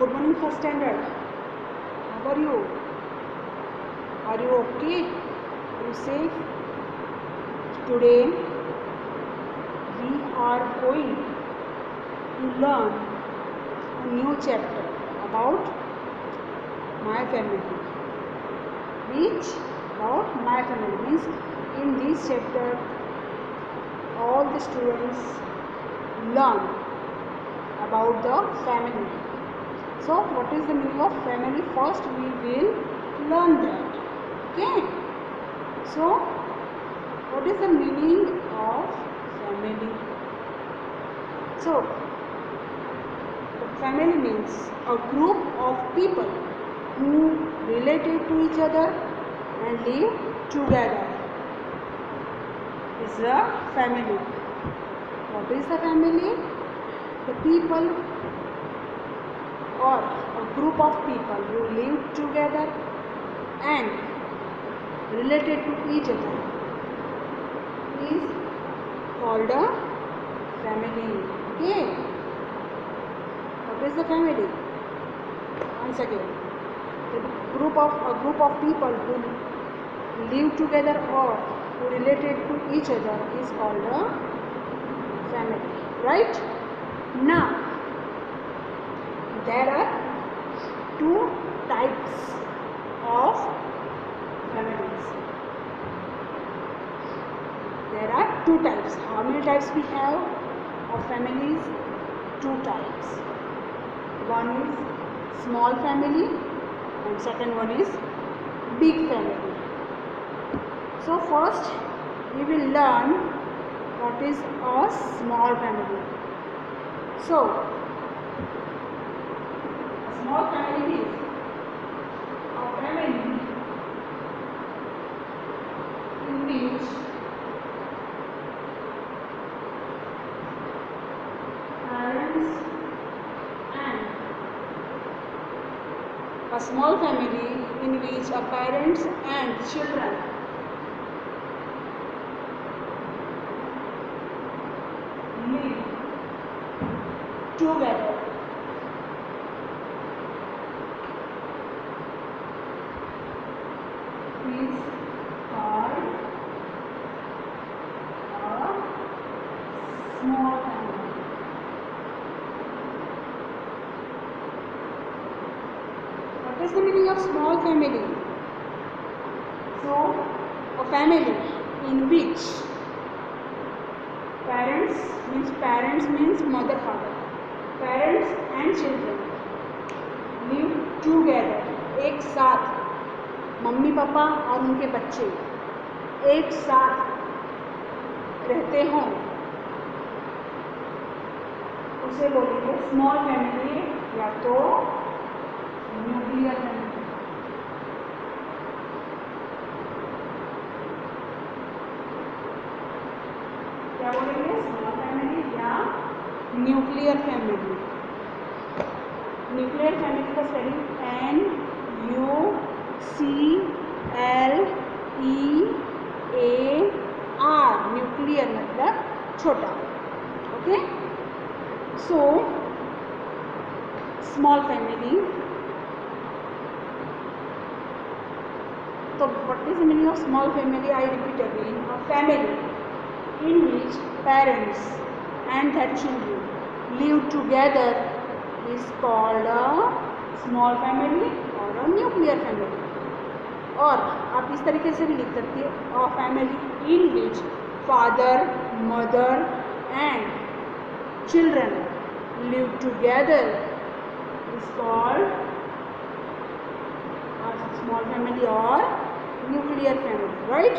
Good morning, first standard. How are you? Are you okay? Are you safe? Today we are going to learn a new chapter about my family. Which about my family means in this chapter all the students learn about the family. So what is the meaning of family? First we will learn that. Okay. So what is the meaning of family? So the family means a group of people who related to each other and live together is a family. What is the family? The people or a group of people who live together and related to each other is called a family. Okay. What is the family? Once again, a group of people who live together or who related to each other is called a family. Right? Now there are two types of families. There are two types. How many types we have of families? Two types. One is small family and second one is big family. So first we will learn what is a small family. So a small family is a family in which parents and a small family in which a parents and children live together. Is called a small family. What is the meaning of small family? So, a family in which parents means mother father, parents and children live together, एक साथ, mummy papa और उनके बच्चे एक साथ रहते हों, उसे बोलेंगे स्मॉल फैमिली या तो न्यूक्लियर फैमिली. क्या बोलेंगे? स्मॉल फैमिली या न्यूक्लियर फैमिली. न्यूक्लियर फैमिली का स्पेलिंग NUCLEAR. न्यूक्लियर मतलब छोटा. Okay. So small family. So what is the meaning of small family? I repeat again. A family in which parents and their children live together is called a small family or a nuclear family. और आप इस तरीके से भी लिख सकते हैं. A family in which father, mother and children live together is called a small family or nuclear family. Right?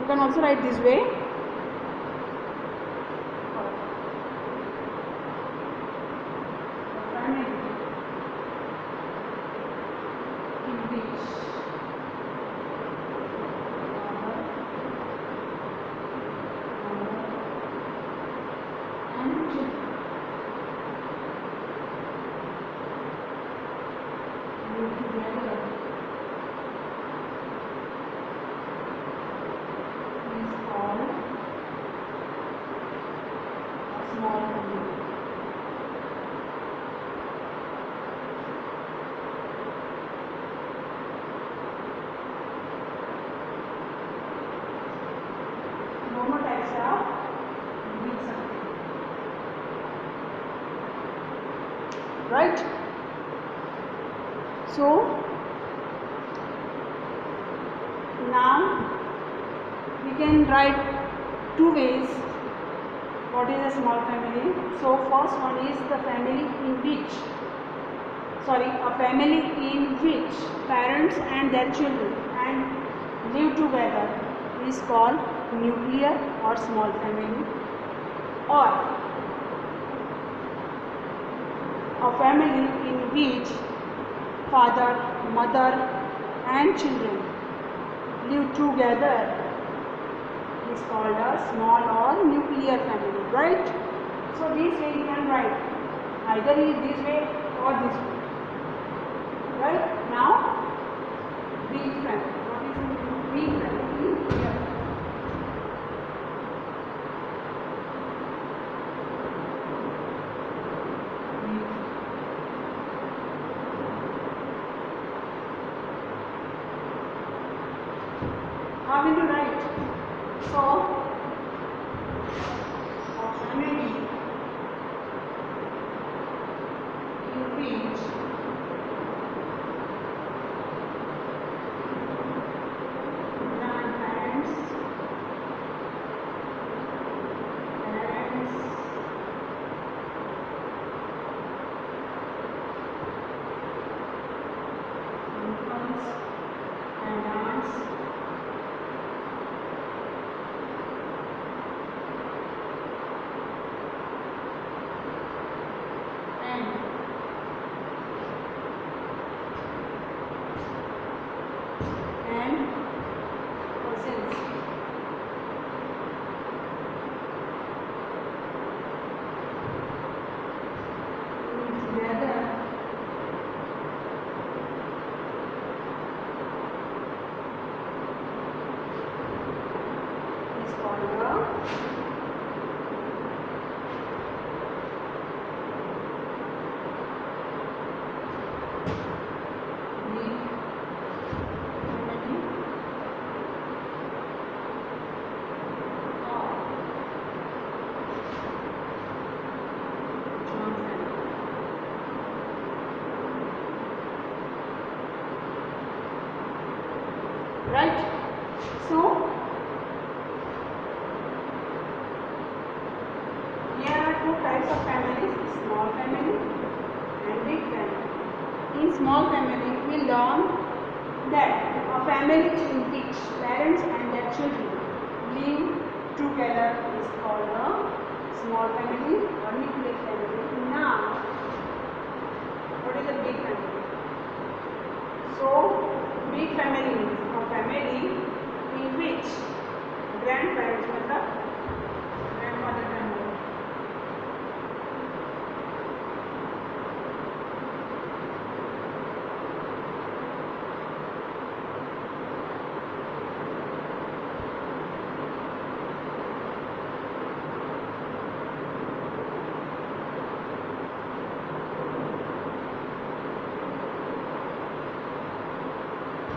You can also write this way. right? So now we can write two ways what is a small family. So first one is the family in which, a family in which parents and their children and live together is called nuclear or small family. Or a family in which father, mother and children live together is called a small or nuclear family, right? So this way you can write either this way or this way, right? Now big family. What is big family? Here. How will you write? So, a family in which grandparents, parents, uncles and aunts, and cousins together is called a right? So here are two types of families: small family and big family. In small family, we learn that a family in which parents and their children live together is called a small family or nuclear family. Now, what is a big family? So, big family means a family in which grandparents, grandfather, grandmother,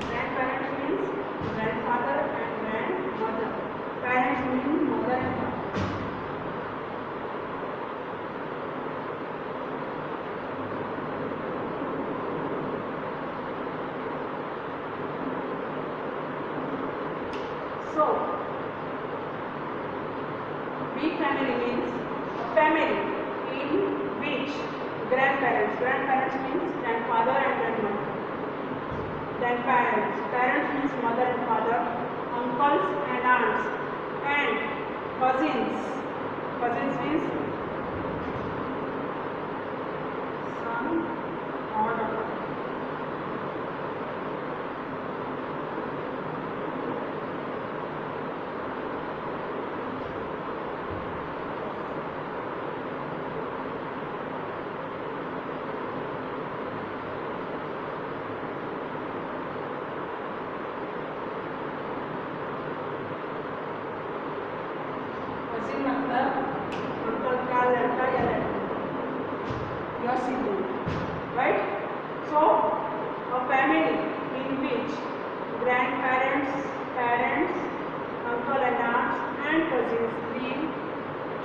grandparents means grandfather and grandmother. Parents mean mother and father. So, big family means a family in which grandparents means grandfather and grandmother. Then parents means mother and father, uncles and aunts, and cousins. Cousins means son or daughter. cousin मतलब uncle का लड़का या लड़की, your sibling, right? So a family in which grandparents, parents, uncle and aunts and cousins live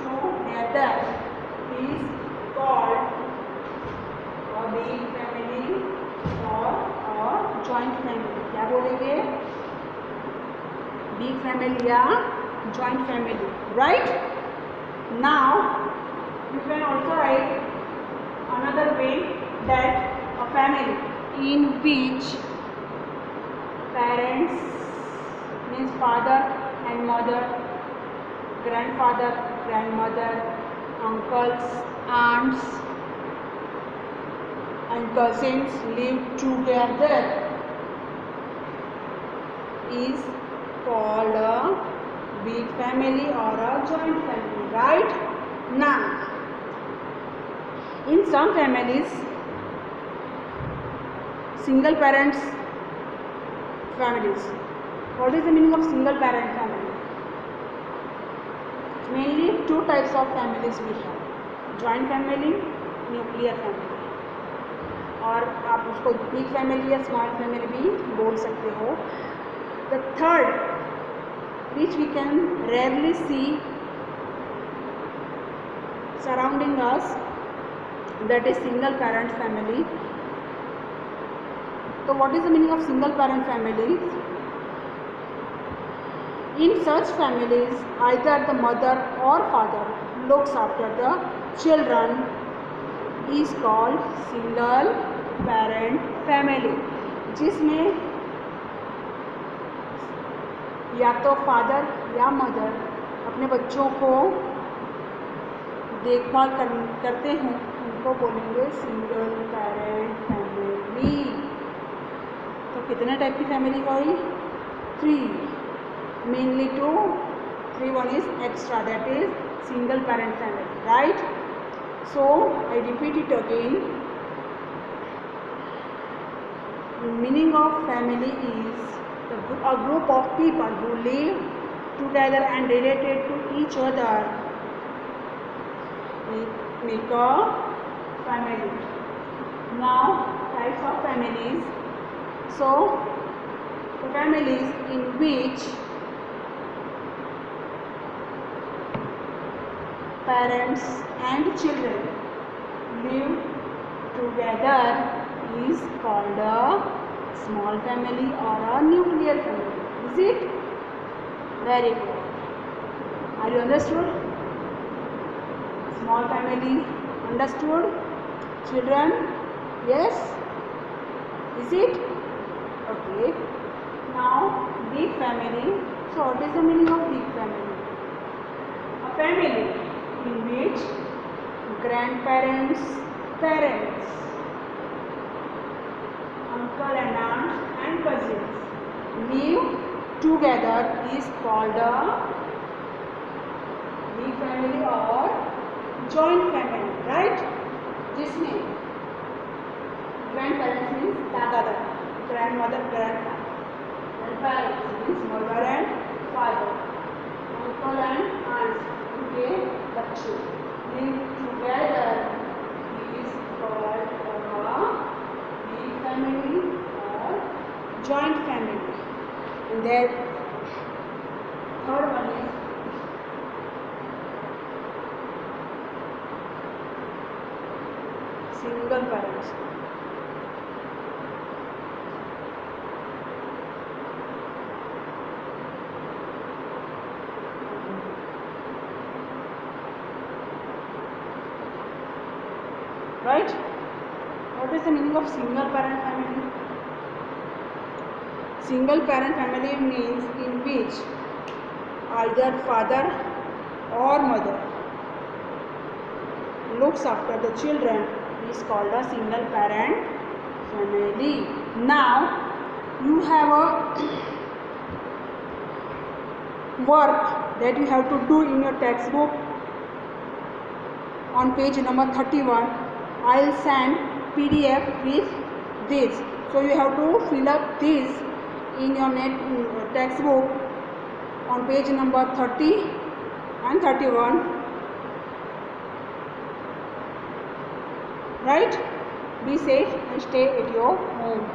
together is called a big family or a joint family. क्या बोलेंगे? Big family या joint family, right? Now you can also write another way that a family in which parents means father and mother, grandfather, grandmother, uncles, aunts and cousins live together is called a big family or a joint family, right? Now, in some families, single parents families. What is the meaning of single parent family? Mainly two types of families we have, joint family, nuclear family. और आप उसको big family या small family भी बोल सकते हो. The third, which we can rarely see surrounding us, that is single parent family. So what is the meaning of single parent family? In such families, either the mother or father looks after the children is called single parent family, जिसमें या तो father या mother अपने बच्चों को देखभाल करते हैं, उनको बोलेंगे सिंगल पेरेंट फैमिली. तो कितने टाइप की फैमिली हुई? 3. Mainly 2, 3 one is extra, that is single parent family, right? So I repeat it again. The meaning of family is a group of people who live together and related to each other make a family. Now, types of families. So families in which parents and children live together is called a small family or a nuclear family. Is it? Very good. Are you understood? Small family understood? Children? Yes? Is it? Okay. Now big family. So what is the meaning of big family? A family in which grandparents, parents, uncle and aunt and cousins live together is called a big family or joint family, right? जिसमें grandparents means दादा दादी, grandmother, grandfather, grandparents means mother and father, uncle and aunts, उनके बच्चे live together is called a big family or joint family. And then third one is single parents. Right? What is the meaning of single parent family? Single parent family means in which either father or mother looks after the children is called a single parent family. Now you have a work that you have to do in your textbook on page number 31. I will send PDF with this. So you have to fill up this in your textbook on page number 30 and 31. Right? Be safe and stay at your home.